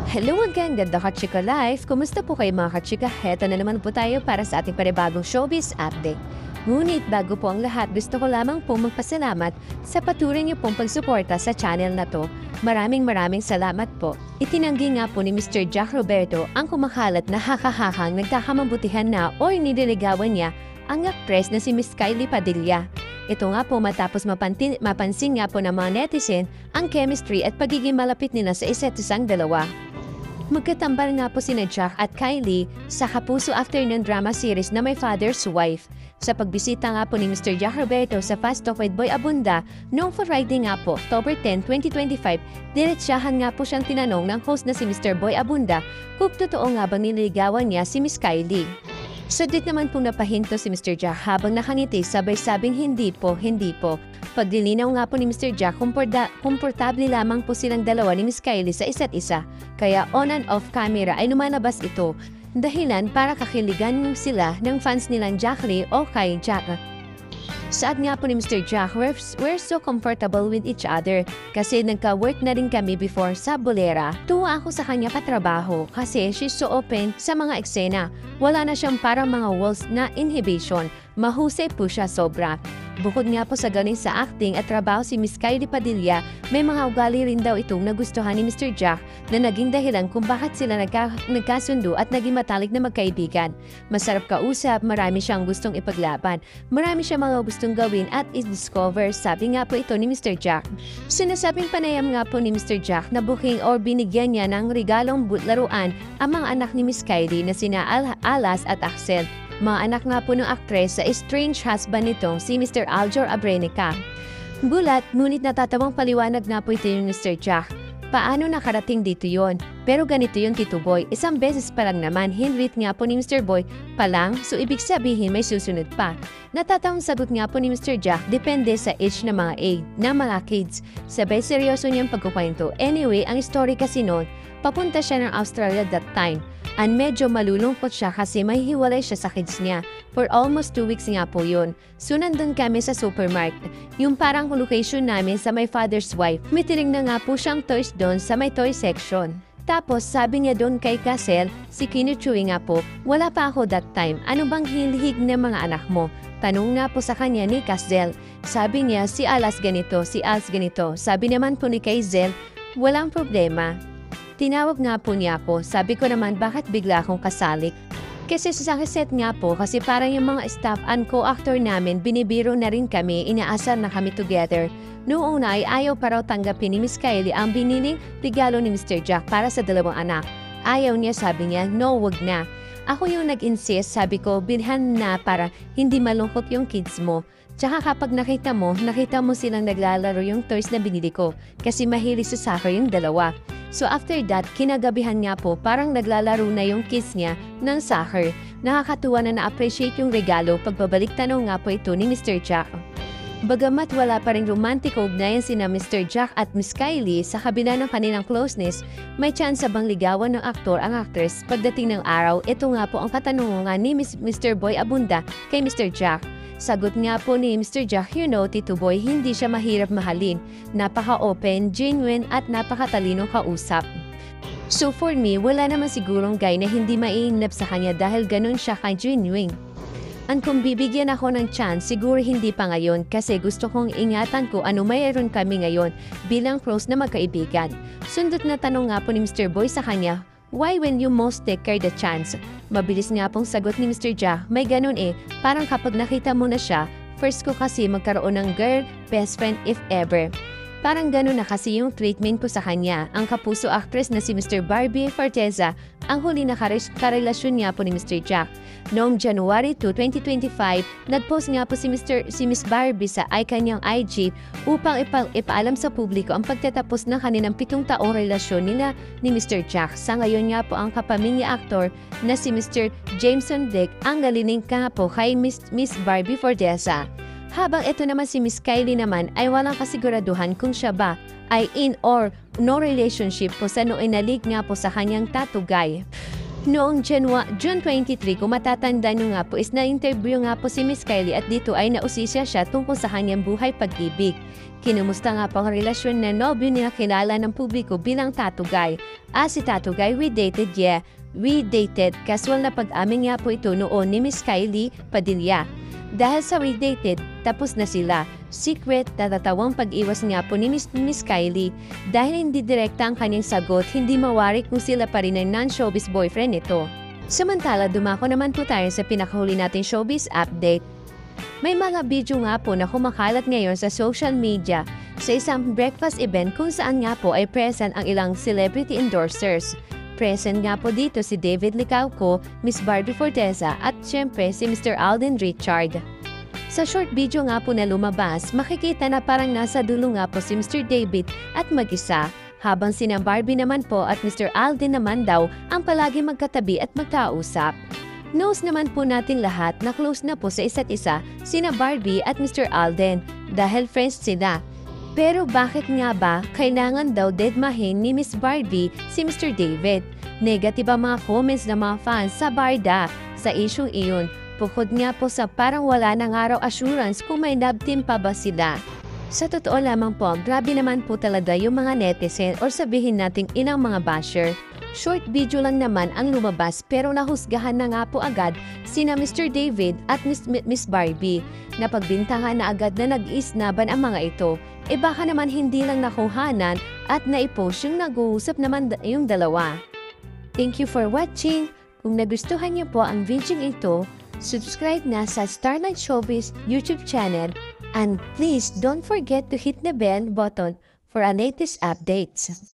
Hello again, ganda Kachika Life! Kumusta po kayo mga Kachika? Heto na naman po tayo para sa ating panibagong showbiz update. Ngunit bago po ang lahat, gusto ko lamang po magpasalamat sa patuloy niyo pong pagsuporta sa channel na to. Maraming salamat po. Itinanggi nga po ni Mr. Jack Roberto ang kumakalat na hakahahang nagkakamabutihan na o nililigawan niya ang actress na si Miss Kylie Padilla. Ito nga po matapos mapansin nga po ng mga netizen ang chemistry at pagiging malapit nila sa isa't isang dalawa. Magkatambal nga po sina Jack at Kylie sa Kapuso afternoon drama series na My Father's Wife. Sa pagbisita nga po ni Mr. Jack Roberto sa Fast Talk with Boy Abunda noong Friday nga po, October 10, 2025, diretsahan nga po siyang tinanong ng host na si Mr. Boy Abunda kung totoo nga bang nililigawan niya si Miss Kylie. Saglit naman pong napahinto si Mr. Jack habang nakangiti sabay-sabing hindi po. Pagdilinaw nga po ni Mr. Jack, komportable lamang po silang dalawa ni Miss Kylie sa isa't isa. Kaya on and off camera ay lumalabas ito. Dahilan para kakiligan sila ng fans nilang Jackie o kay Jack. Saad nga po ni Mr. Jack, we're so comfortable with each other kasi nagka-work na rin kami before sa Bolera. Tuwa ako sa kanya katrabaho kasi she's so open sa mga eksena. Wala na siyang parang mga walls na inhibition. Mahusay po siya sobra. Bukod nga po sa galing sa acting at trabaho si Miss Kylie Padilla, may mga ugali rin daw itong nagustuhan ni Mr. Jack na naging dahilan kung bakit sila nagkasundo at naging matalik na magkaibigan. Masarap kausap, marami siyang gustong ipaglaban, marami siyang mga gustong gawin at i-discover, sabi nga po ito ni Mr. Jack. Sinasabing panayam nga po ni Mr. Jack na booking or binigyan niya ng regalong laruan ang mga anak ni Miss Kylie na sina Alas at Axel. Mga anak nga po ng aktres sa estranged husband nitong si Mr. Aljor Abrenica. Gulat, ngunit natatawang paliwanag nga po ito ni Mr. Jack. Paano nakarating dito yon? Pero ganito yung Tito Boy, isang beses pa lang naman, hinrit nga po ni Mr. Boy pa lang, so ibig sabihin may susunod pa. Natatawang sagot nga po ni Mr. Jack, depende sa age ng mga kids. Sabay seryoso niyang pagkukwento. Anyway, ang story kasi noon, papunta siya ng Australia that time. And medyo malulungkot siya kasi may hiwalay siya sa kids niya. For almost 2 weeks nga po yun. So nandun kami sa supermarket. Yung parang location namin sa My Father's Wife. Mitiling na nga po siyang toys doon sa may toy section. Tapos sabi niya doon kay Casel, si Kinuchui nga po, wala pa ako that time. Ano bang hilihig ng mga anak mo? Tanong nga po sa kanya ni Casel. Sabi niya si Alas ganito, si Als ganito. Sabi naman po ni Kaizel, walang problema. Tinawag nga po niya ako, sabi ko naman bakit bigla akong kasalik. Kasi sa set nga po, kasi parang yung mga staff and co-actor namin, binibiro na rin kami, inaasar na kami together. Noong una ay ayaw pa raw tanggapin ni Miss Kylie ang biniling regalo ni Mr. Jack para sa dalawang anak. Ayaw niya, sabi niya, no, wag na. Ako yung nag-insist, sabi ko, bilhan na para hindi malungkot yung kids mo. Tsaka kapag nakita mo silang naglalaro yung toys na binili ko kasi mahilig sa soccer yung dalawa. So after that, kinagabihan nga po parang naglalaro na yung kids niya ng soccer. Nakakatuwa na na-appreciate yung regalo, pagbabalik tanong nga po ito ni Mr. Jack. Bagamat wala pa rin romantic ugnayan sina Mr. Jack at Miss Kylie sa kabila ng kanilang closeness, may chance bang ligawan ng aktor ang actress pagdating ng araw? Ito nga po ang katanungan ni Mr. Boy Abunda kay Mr. Jack. Sagot nga po ni Mr. Jack, Tito Boy, hindi siya mahirap mahalin. Napaka-open, genuine at napakatalino kausap. So for me, wala naman sigurong guy na hindi maiinlove sa kanya dahil ganun siya ka-genuine. At kung bibigyan ako ng chance, siguro hindi pa ngayon kasi gusto kong ingatan ko ano mayroon kami ngayon bilang close na magkaibigan. Sundot na tanong nga po ni Mr. Boy sa kanya, why when you most take care the chance? Mabilis nga pong sagot ni Mr. Jack, may ganun parang kapag nakita mo na siya, first ko kasi magkaroon ng girl, best friend if ever. Parang ganun na kasi yung treatment ko sa kanya. Ang kapuso actress na si Mr. Barbie Forteza, ang huli na karelasyon niya po ni Mr. Jack. Noong January 2, 2025, nag-post nga po si Miss Barbie sa kanyang IG upang ipaalam sa publiko ang pagtatapos ng kanilang 7 taong relasyon nila ni Mr. Jack. Sa ngayon nga po ang kapamilya actor na si Mr. Jameson Dick ang galiling nga po kay Miss Barbie Forteza. Habang ito naman si Miss Kylie naman ay walang kasiguraduhan kung siya ba ay in or no relationship po sa noong inalig nga po sa kanyang tattoo guy. Noong June 23, kung matatanda nyo nga po, is na-interview nga po si Miss Kylie at dito ay nausisya siya tungkol sa kanyang buhay pag-ibig. Kinumusta nga po ang relasyon na nobyo niya kilala ng publiko bilang Tattoo Guy. Si Tattoo Guy, we dated, casual na pag-amin nga po ito noon ni Miss Kylie Padilla. Dahil sa we dated, tapos na sila. Secret, natatawang pag-iwas nga po ni Miss Kylie. Dahil hindi direkta ang kanyang sagot, hindi mawari kung sila pa rin ang non-showbiz boyfriend nito. Samantala, dumako naman po tayo sa pinakahuli nating showbiz update. May mga video nga po na kumakalat ngayon sa social media sa isang breakfast event kung saan nga po ay present ang ilang celebrity endorsers. Present nga po dito si David Licauco, Miss Barbie Forteza at syempre si Mr. Alden Richard. Sa short video nga po na lumabas, makikita na parang nasa dulo nga po si Mr. David at mag-isa, habang sina Barbie naman po at Mr. Alden naman daw ang palagi magkatabi at magkausap. Knows naman po natin lahat na close na po sa isa't isa sina Barbie at Mr. Alden dahil friends sila. Pero bakit nga ba kailangan daw deadmahin ni Miss Barbie si Mr. David? Negative ang mga comments ng mga fans sa barda sa issue iyon. Bukod nga po sa parang wala nang araw assurance kung may love team pa ba sila. Sa totoo lamang po, grabe naman po talaga yung mga netizen or sabihin nating ilang mga basher. Short video lang naman ang lumabas pero nahusgahan na nga po agad sina Mr. David at Miss Barbie. Napagbintangan na agad na nag-isnaban ang mga ito. Baka naman hindi lang nakuhanan at naipost yung nag-uusap naman yung dalawa. Thank you for watching. Kung nagustuhan niyo po ang video ito, subscribe na sa Starlight Showbiz YouTube channel and please don't forget to hit the bell button for our latest updates.